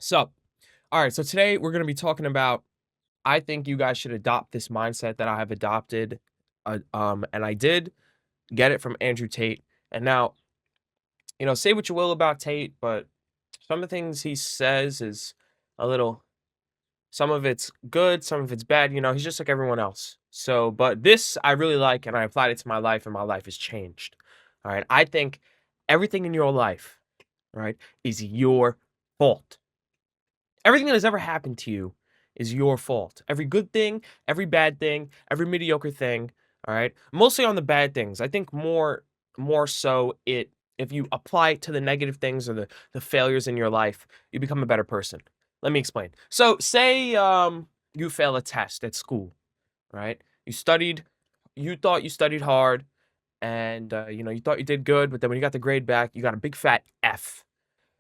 So, all right. So today we're going to be talking about. I think you guys should adopt this mindset that I have adopted, and I did get it from Andrew Tate. And now, say what you will about Tate, but some of the things he says is a little. Some of it's good, some of it's bad. He's just like everyone else. So, but this I really like, and I applied it to my life, and my life has changed. All right. I think everything in your life, right, is your fault. Everything that has ever happened to you is your fault. Every good thing, every bad thing, every mediocre thing, all right? Mostly on the bad things. I think more so it if you apply it to the negative things or the failures in your life, you become a better person. Let me explain. So, say you fail a test at school, right? You thought you studied hard and you thought you did good, but then when you got the grade back, you got a big fat F.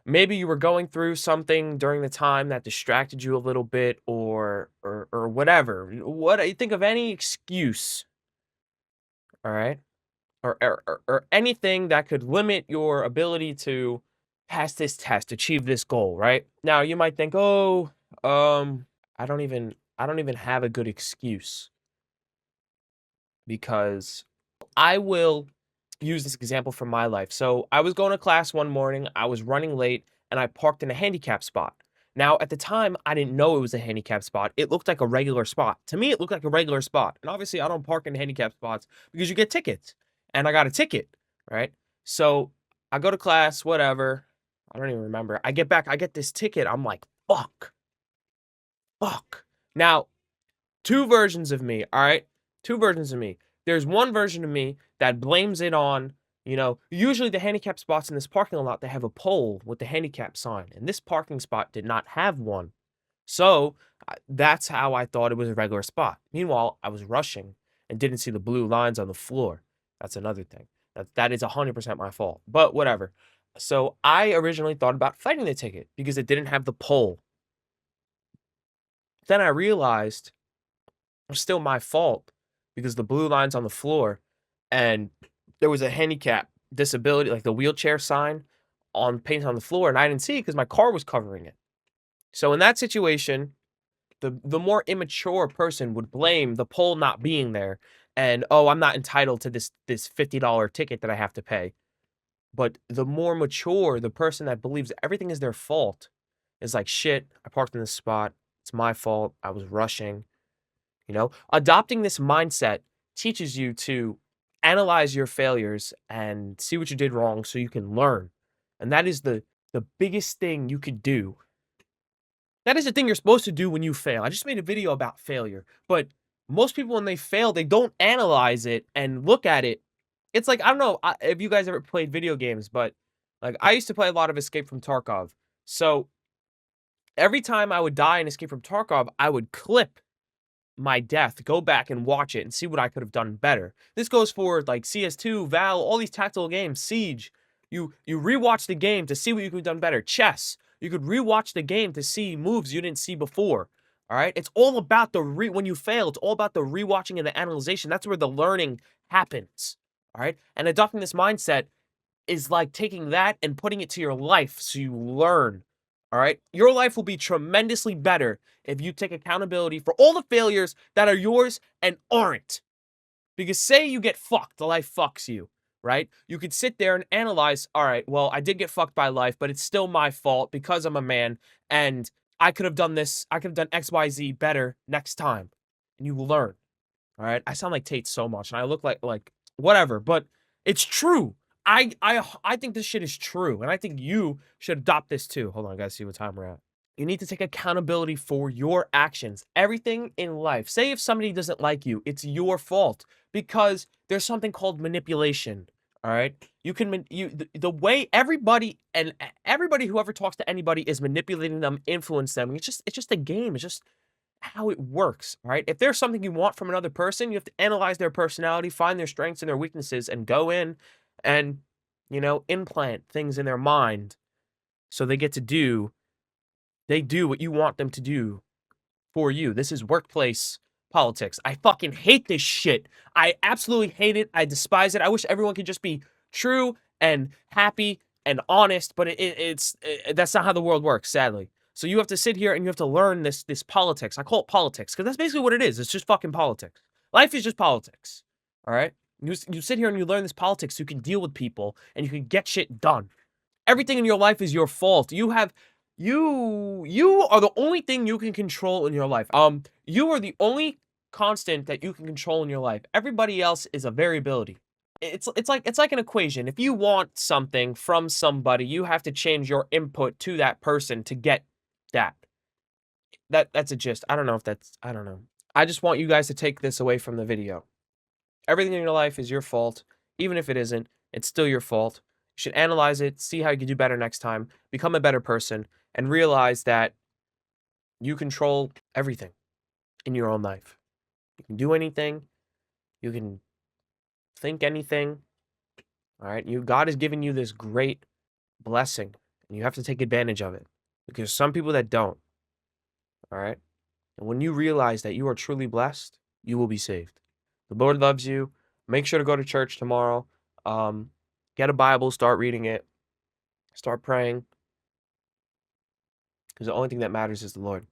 Maybe you were going through something during the time that distracted you a little bit or whatever. What you think of any excuse, all right? Or anything that could limit your ability to pass this test, achieve this goal, right? Now you might think, "Oh, I don't even have a good excuse because I will use this example from my life. So I was going to class one morning, I was running late, and I parked in a handicap spot. Now, at the time, I didn't know it was a handicap spot. It looked like a regular spot. To me, it looked like a regular spot. And obviously, I don't park in handicap spots because you get tickets. And I got a ticket, right? So I go to class, whatever. I don't even remember. I get back, I get this ticket. I'm like, fuck. Now, two versions of me, all right? Two versions of me. There's one version of me that blames it on, usually the handicap spots in this parking lot, they have a pole with the handicap sign, and this parking spot did not have one. So that's how I thought it was a regular spot. Meanwhile, I was rushing and didn't see the blue lines on the floor. That's another thing. That is 100% my fault, but whatever. So I originally thought about fighting the ticket because it didn't have the pole. Then I realized was still my fault because the blue line's on the floor and there was a handicap disability, like the wheelchair sign on paint on the floor, and I didn't see it because my car was covering it. So in that situation, the more immature person would blame the pole not being there and oh, I'm not entitled to this $50 ticket that I have to pay. But the more mature, the person that believes everything is their fault is like shit, I parked in this spot. It's my fault. I was rushing. Adopting this mindset teaches you to analyze your failures and see what you did wrong so you can learn. And that is the biggest thing you could do. That is the thing you're supposed to do when you fail. I just made a video about failure, but most people when they fail, they don't analyze it and look at it. It's like I don't know if you guys ever played video games, but like I used to play a lot of Escape from Tarkov. So every time I would die in Escape from Tarkov, I would clip my death, go back and watch it and see what I could have done better. This goes for like CS2, Val, all these tactical games, Siege. You rewatch the game to see what you could have done better. Chess, you could rewatch the game to see moves you didn't see before. All right, it's all about when you fail. It's all about the rewatching and the analyzation. That's where the learning happens. All right, and adopting this mindset is like taking that and putting it to your life so you learn. All right. Your life will be tremendously better if you take accountability for all the failures that are yours and aren't. Because say you get fucked, the life fucks you, right? You could sit there and analyze, all right, well, I did get fucked by life, but it's still my fault because I'm a man and I could have done this, I could have done XYZ better next time. And you will learn. All right. I sound like Tate so much and I look like whatever, but it's true. I think this shit is true, and I think you should adopt this too. Hold on, I gotta see what time we're at. You need to take accountability for your actions. Everything in life. Say if somebody doesn't like you, it's your fault because there's something called manipulation. All right, you can the way everybody who ever talks to anybody is manipulating them, influence them. It's just a game. It's just how it works, all right? If there's something you want from another person, you have to analyze their personality, find their strengths and their weaknesses, and go in and, implant things in their mind so they do what you want them to do for you. This is workplace politics. I fucking hate this shit. I absolutely hate it. I despise it. I wish everyone could just be true and happy and honest, but that's not how the world works, sadly. So you have to sit here and you have to learn this politics. I call it politics because that's basically what it is. It's just fucking politics. Life is just politics. All right? You sit here and you learn this politics so you can deal with people and you can get shit done. Everything in your life is your fault. You are the only thing you can control in your life. You are the only constant that you can control in your life. Everybody else is a variability. It's like an equation. If you want something from somebody, you have to change your input to that person to get that. That's a gist. I don't know. I just want you guys to take this away from the video. Everything in your life is your fault. Even if it isn't, it's still your fault. You should analyze it, see how you can do better next time, become a better person, and realize that you control everything in your own life. You can do anything, you can think anything. All right? God has given you this great blessing, and you have to take advantage of it. Because some people that don't. All right? And when you realize that you are truly blessed, you will be saved. The Lord loves you. Make sure to go to church tomorrow. Get a Bible, start reading it, start praying. Because the only thing that matters is the Lord.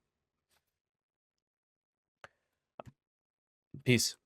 Peace.